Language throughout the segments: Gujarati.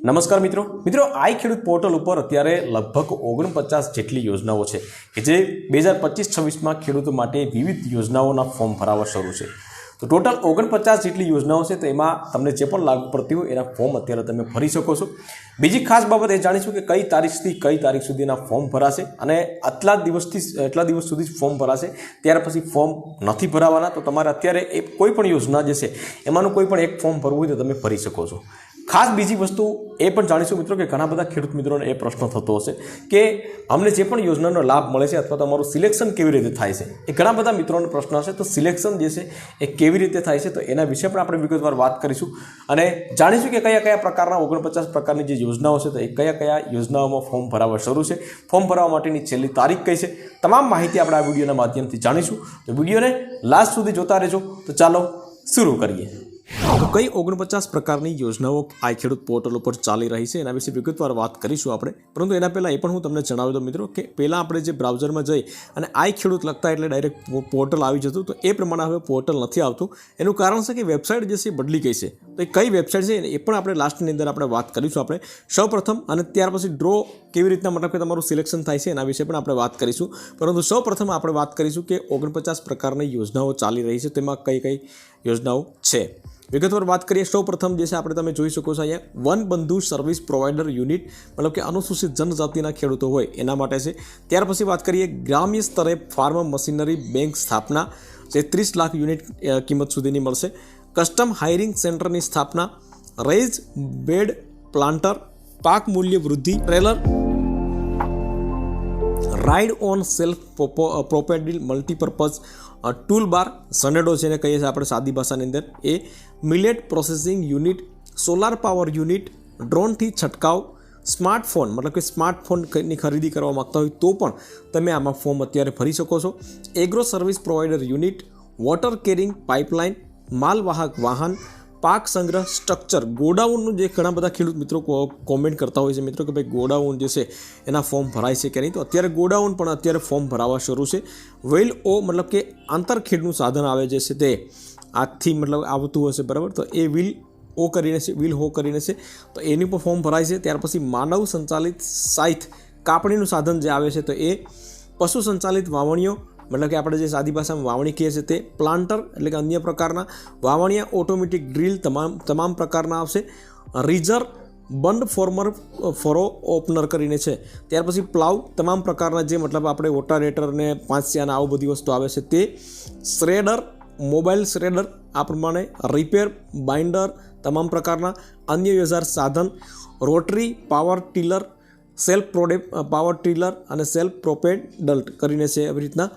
નમસ્કાર મિત્રો આઈ ખેડૂત પોર્ટલ ઉપર અત્યારે લગભગ 49 જેટલી યોજનાઓ છે કે જે 2025-26માં ખેડૂતો માટે વિવિધ યોજનાઓના ફોર્મ ભરાવા શરૂ છે। તો ટોટલ 49 જેટલી યોજનાઓ છે, તો એમાં તમને જે પણ લાગુ પડતી હોય એના ફોર્મ અત્યારે તમે ભરી શકો છો। બીજી ખાસ બાબત એ જાણીશું કે કઈ તારીખથી કઈ તારીખ સુધીના ફોર્મ ભરાશે અને એટલા દિવસ સુધી ફોર્મ ભરાશે, ત્યાર પછી ફોર્મ નથી ભરાવાના। તો તમારે અત્યારે એ કોઈ પણ યોજના જે છે એમાંનું કોઈ પણ એક ફોર્મ ભરવું હોય તો તમે ભરી શકો છો। ખાસ બીજી વસ્તુ એ પણ જાણીશું મિત્રો કે ઘણા બધા ખેડૂત મિત્રોને એ પ્રશ્ન થતો હશે કે અમને જે પણ યોજનાનો લાભ મળે છે અથવા તો અમારું સિલેક્શન કેવી રીતે થાય છે, એ ઘણા બધા મિત્રોનો પ્રશ્ન હશે। તો સિલેક્શન જે છે એ કેવી રીતે થાય છે, તો એના વિશે પણ આપણે વિગતવાર વાત કરીશું અને જાણીશું કે કયા કયા પ્રકારના 49 પ્રકારની જે યોજનાઓ છે, તો એ કયા કયા યોજનાઓમાં ફોર્મ ભરાવા શરૂ છે, ફોર્મ ભરવા માટેની છેલ્લી તારીખ કઈ છે, તમામ માહિતી આપણે આ વિડીયોના માધ્યમથી જાણીશું। તો વિડીયોને લાસ્ટ સુધી જોતા રહેજો। તો ચાલો શરૂ કરીએ। તો કઈ 49 પ્રકારની યોજનાઓ આઈ ખેડૂત પોર્ટલ ઉપર ચાલી રહી છે એના વિશે વિગતવાર વાત કરીશું આપણે, પરંતુ એના પહેલાં એ પણ હું તમને જણાવી દઉં મિત્રો કે પહેલાં આપણે જે બ્રાઉઝરમાં જઈ અને આઈ ખેડૂત લખતા એટલે ડાયરેક્ટ પોર્ટલ આવી જતું, તો એ પ્રમાણે હવે પોર્ટલ નથી આવતું। એનું કારણ છે કે વેબસાઇટ જે છે એ બદલી ગઈ છે। તો એ કઈ વેબસાઇટ છે એ પણ આપણે લાસ્ટની અંદર આપણે વાત કરીશું આપણે સૌપ્રથમ, અને ત્યાર પછી ડ્રો કેવી રીતના મતલબ કે તમારું સિલેક્શન થાય છે એના વિશે પણ આપણે વાત કરીશું। પરંતુ સૌપ્રથમ આપણે વાત કરીશું કે 49 પ્રકારની યોજનાઓ ચાલી રહી છે, તેમાં કઈ કઈ યોજનાઓ છે વિગતવાર વાત કરીએ। સૌપ્રથમ જે છે આપણે તમે જોઈ શકો છો અહીંયા વન બંધુ સર્વિસ પ્રોવાઈડર યુનિટ, મતલબ કે અનુસૂચિત જનજાતિના ખેડૂતો હોય એના માટે છે। ત્યાર પછી વાત કરીએ ગ્રામ્ય સ્તરે ફાર્મ મશીનરી બેંક સ્થાપના, જે 30 લાખ યુનિટ કિંમત સુધીની મળશે। કસ્ટમ હાયરિંગ સેન્ટરની સ્થાપના, રેઝ બેડ પ્લાન્ટર, પાક મૂલ્ય વૃદ્ધિ trailer, ride on self propelled multipurpose tool bar, Sanedo જેને કહીએ છીએ આપણે સાદી ભાષાની અંદર, એ millet processing unit, solar power unit, ડ્રોનથી છંટકાવ, સ્માર્ટફોન મતલબ કે સ્માર્ટફોનની ખરીદી કરવા માગતા હોય તો પણ તમે આમાં ફોર્મ અત્યારે ભરી શકો છો। Agro service provider unit, water carrying pipeline, માલવાહક વાહન, પાક સંગ્રહ સ્ટ્રક્ચર, ગોડાઉનનું જે ઘણા બધા ખેડૂત મિત્રો કોમેન્ટ કરતા હોય છે મિત્રો કે ભાઈ ગોડાઉન જે છે એના ફોર્મ ભરાય છે કે નહીં, તો અત્યારે ગોડાઉન પણ અત્યારે ફોર્મ ભરાવા શરૂ છે। વેલ ઓ મતલબ કે આંતરખેડનું સાધન આવે જે છે તે આજથી મતલબ આવતું હશે બરાબર, તો એ વિલ હો કરીને છે, તો એની પણ ફોર્મ ભરાય છે। ત્યાર પછી માનવ સંચાલિત સાઇથ કાપણીનું સાધન જે આવે છે, તો એ પશુ સંચાલિત વાવણીઓ મતલબ કે આપણે જે સાદી ભાષામાં વાવણી કહીએ છીએ તે, પ્લાન્ટર એટલે કે અન્ય પ્રકારના વાવણીયા, ઓટોમેટિક ડ્રીલ તમામ પ્રકારના આવશે। રીઝર બંડ ફોરો ઓપનર કરીને છે। ત્યાર પછી પ્લાવ તમામ પ્રકારના જે મતલબ આપણે ઓટારેટર ને 5 આવું બધી વસ્તુ આવે છે તે, શ્રેડર મોબાઈલ શ્રેડર આ પ્રમાણે, રિપેર બાઇન્ડર તમામ પ્રકારના, અન્ય યોજાર સાધન, rotary power tiller, self power tiller અને સેલ્ફ પ્રોપેડલ્ટ કરીને છે એવી રીતના,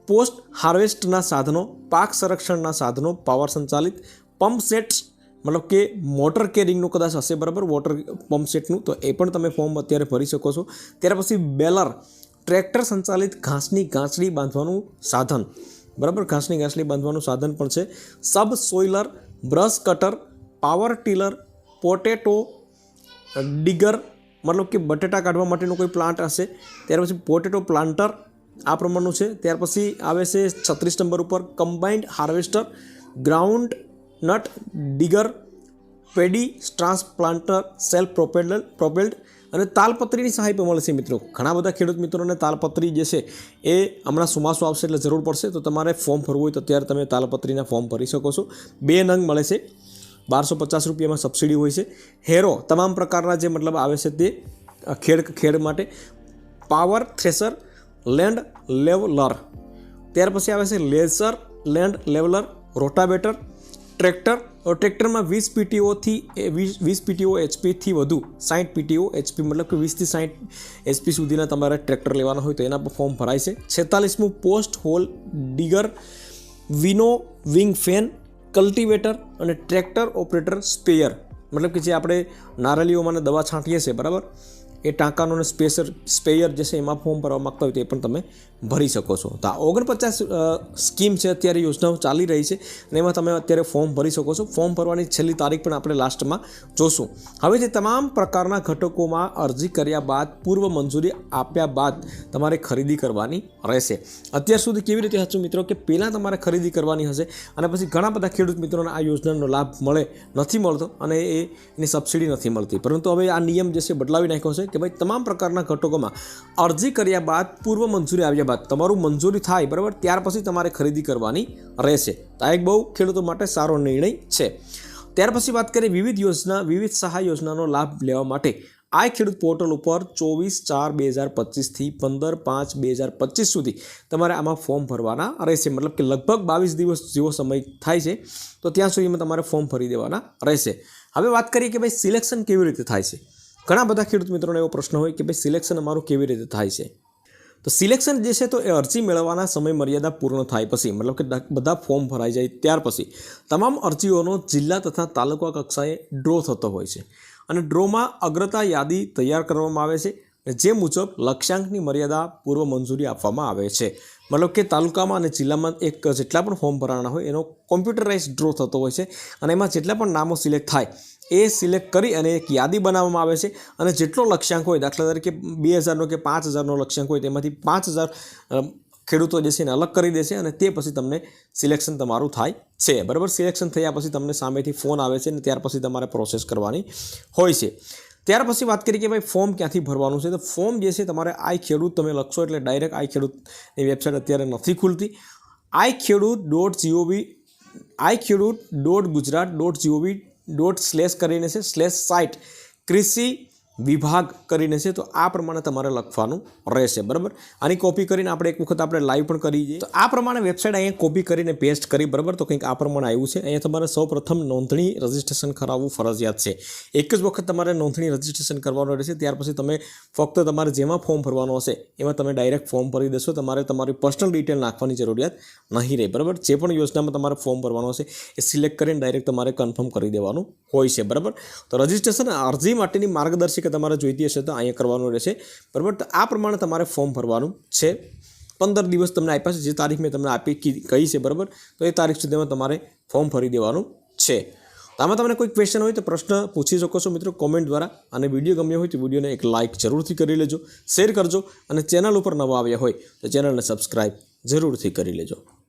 પોસ્ટ હાર્વેસ્ટના સાધનો, પાક સંરક્ષણના સાધનો પાવર સંચાલિત, પંપ સેટ્સ મતલબ કે મોટર કેરિંગનું કદાચ હશે બરાબર, વોટર પંપ સેટનું, તો એ પણ તમે ફોર્મ અત્યારે ભરી શકો છો। ત્યાર પછી બેલર ટ્રેક્ટર સંચાલિત ઘાસની ગાંસડી બાંધવાનું સાધન બરાબર, ઘાસની ગાંસડી બાંધવાનું સાધન પણ છે। Sub soiler, brush cutter, power tiller, potato digger મતલબ કે બટેટા કાઢવા માટેનો કોઈ પ્લાન્ટ હશે, ત્યાર પછી પોટેટો પ્લાન્ટર આ પ્રમાણનું છે। ત્યાર પછી આવે છે 36 નંબર ઉપર combined harvester, groundnut digger, paddy transplanter, self propelled અને તાલપત્રીની સહાય પણ મળશે મિત્રો। ઘણા બધા ખેડૂત મિત્રોને તાલપત્રી જે છે એ હમણાં ચોમાસું આવશે એટલે જરૂર પડશે, તો તમારે ફોર્મ ભરવું હોય તો અત્યારે તમે તાલપત્રીના ફોર્મ ભરી શકો છો। 2 નંગ મળે છે, 1250 રૂપિયામાં સબસિડી હોય છે। હેરો તમામ પ્રકારના જે મતલબ આવે છે તે ખેડ માટે, પાવર થ્રેસર, લેન્ડ લેવલર, ત્યાર પછી આવે છે લેઝર લેન્ડ લેવલર, રોટાવેટર, ટ્રેક્ટરમાં 20 પીટીઓથી 20 પીટીઓ એચપીથી વધુ 60 પીટીઓ એચપી મતલબ કે 20 થી 60 એચપી સુધીના તમારે ટ્રેક્ટર લેવાના હોય તો એના પર ફોર્મ ભરાય છે। 46મું post hole digger, winnowing fan, cultivator અને ટ્રેક્ટર ઓપરેટર સ્પેયર મતલબ કે જે આપણે નારળીઓમાં દવા છાંટીએ છીએ બરાબર, એ ટાંકાનો અને સ્પેયર જે છે એમાં ફોર્મ ભરવા માગતા હોય તો એ પણ તમે ભરી શકો છો. તો આ 49 સ્કીમ છે, અત્યારે યોજનાઓ ચાલી રહી છે અને એમાં તમે અત્યારે ફોર્મ ભરી શકો છો. ફોર્મ ભરવાની છેલ્લી તારીખ પણ આપણે લાસ્ટમાં જોશું. હવે જે તમામ પ્રકારના ઘટકોમાં અરજી કર્યા બાદ પૂર્વ મંજૂરી આપ્યા બાદ તમારે ખરીદી કરવાની રહેશે. અત્યાર સુધી કેવી રીતે હતું મિત્રો કે પહેલાં તમારે ખરીદી કરવાની હશે અને પછી ઘણા બધા ખેડૂત મિત્રોને આ યોજનાનો લાભ નથી મળતો અને એની સબસિડી નથી મળતી. પરંતુ હવે આ નિયમ જે છે બદલાવી નાખ્યો છે કે ભાઈ તમામ પ્રકારના ઘટકોમાં અરજી કર્યા બાદ પૂર્વ મંજૂરી આવ્યા બાદ તમારું મંજૂરી થાય બરાબર, ત્યાર પછી તમારે ખરીદી કરવાની રહેશે. તો આ એક બહુ ખેડૂતો માટે સારો નિર્ણય છે. ત્યાર પછી વાત કરીએ વિવિધ સહાય યોજનાનો લાભ લેવા માટે આ ખેડૂત પોર્ટલ ઉપર 24/4/2025 થી 15/5/2025 સુધી તમારે આમાં ફોર્મ ભરવાના રહેશે. મતલબ કે લગભગ 22 દિવસ જેવો સમય થાય છે, તો ત્યાં સુધીમાં તમારે ફોર્મ ભરી દેવાના રહેશે. હવે વાત કરીએ કે ભાઈ સિલેક્શન કેવી રીતે થાય છે. ઘણા બધા ખેડૂત મિત્રોને એવો પ્રશ્ન હોય કે ભાઈ સિલેક્શન અમારું કેવી રીતે થાય છે. તો સિલેક્શન જે છે તો એ અરજી મેળવવાના સમય મર્યાદા પૂર્ણ થાય પછી, મતલબ કે બધા ફોર્મ ભરાઈ જાય ત્યાર પછી તમામ અરજીઓનો જિલ્લા તથા તાલુકા કક્ષાએ ડ્રો થતો હોય છે અને ડ્રોમાં અગ્રતા યાદી તૈયાર કરવામાં આવે છે, જે મુજબ લક્ષ્યાંકની મર્યાદા પૂર્વ મંજૂરી આપવામાં આવે છે. મતલબ કે તાલુકામાં અને જિલ્લામાં જેટલા પણ ફોર્મ ભરાણા હોય એનો કોમ્પ્યુટરાઇઝ ડ્રો થતો હોય છે અને એમાં જેટલા પણ નામો સિલેક્ટ થાય એ સિલેક્ટ કરી અને એક યાદી બનાવવામાં આવે છે અને જેટલો લક્ષ્યાંક હોય, દાખલા તરીકે 2000નો કે 5000નો લક્ષ્યાંક હોય, તેમાંથી 5000 ખેડૂતો જે છે એને અલગ કરી દેશે અને તે પછી તમને સિલેક્શન તમારું થાય છે. બરાબર, સિલેક્શન થયા પછી તમને સામેથી ફોન આવે છે અને ત્યાર પછી તમારે પ્રોસેસ કરવાની હોય છે. ત્યાર પછી વાત કરીએ કે ભાઈ ફોર્મ ક્યાંથી ભરવાનું છે. તો ફોર્મ જે છે તમારે આઈ ખેડૂત તમે લખશો એટલે ડાયરેક્ટ આઈ ખેડૂતની વેબસાઇટ અત્યારે નથી ખુલતી. iKhedoot.gujarat.gov./ કરીને છે /site કૃષિ વિભાગ કરીને છે. તો આ પ્રમાણે તમારે લખવાનું રહેશે. બરાબર, આની કોપી કરીને આપણે એક વખત આપણે લાઈવ પણ કરી દઈએ. તો આ પ્રમાણે વેબસાઇટ અહીંયા કોપી કરીને પેસ્ટ કરી. બરાબર, તો કંઈક આ પ્રમાણે આવ્યું છે. અહીંયા તમારે સૌપ્રથમ નોંધણી રજિસ્ટ્રેશન કરાવવું ફરજિયાત છે. એક જ વખત તમારે નોંધણી રજિસ્ટ્રેશન કરવાનું રહેશે. ત્યાર પછી તમે ફક્ત તમારે જેમાં ફોર્મ ભરવાનું હશે એમાં તમે ડાયરેક્ટ ફોર્મ ભરી દેશો. તમારે તમારી પર્સનલ ડિટેલ નાખવાની જરૂરિયાત નહીં રહે. બરાબર, જે પણ યોજનામાં તમારે ફોર્મ ભરવાનું હશે એ સિલેક્ટ કરીને ડાયરેક્ટ તમારે કન્ફર્મ કરી દેવાનું હોય છે. બરાબર, તો રજિસ્ટ્રેશન અરજી માટેની માર્ગદર્શિકા તમારે જોઈતી હશે તો અહીંયા કરવાનું રહેશે. બરાબર, તો આ પ્રમાણે તમારે ફોર્મ ભરવાનું છે. 15 દિવસ તમને આપ્યા છે, જે તારીખ મેં તમને આપી કહી છે. બરાબર, તો એ તારીખ સુધીમાં તમારે ફોર્મ ભરી દેવાનું છે. તો આમાં તમને કોઈ ક્વેશ્ચન હોય તો પ્રશ્ન પૂછી શકો છો મિત્રો કોમેન્ટ દ્વારા. અને વિડીયો ગમ્યો હોય તો વિડીયોને એક લાઇક જરૂરથી કરી લેજો, શેર કરજો અને ચેનલ ઉપર નવા આવ્યા હોય તો ચેનલને સબસ્ક્રાઈબ જરૂરથી કરી લેજો.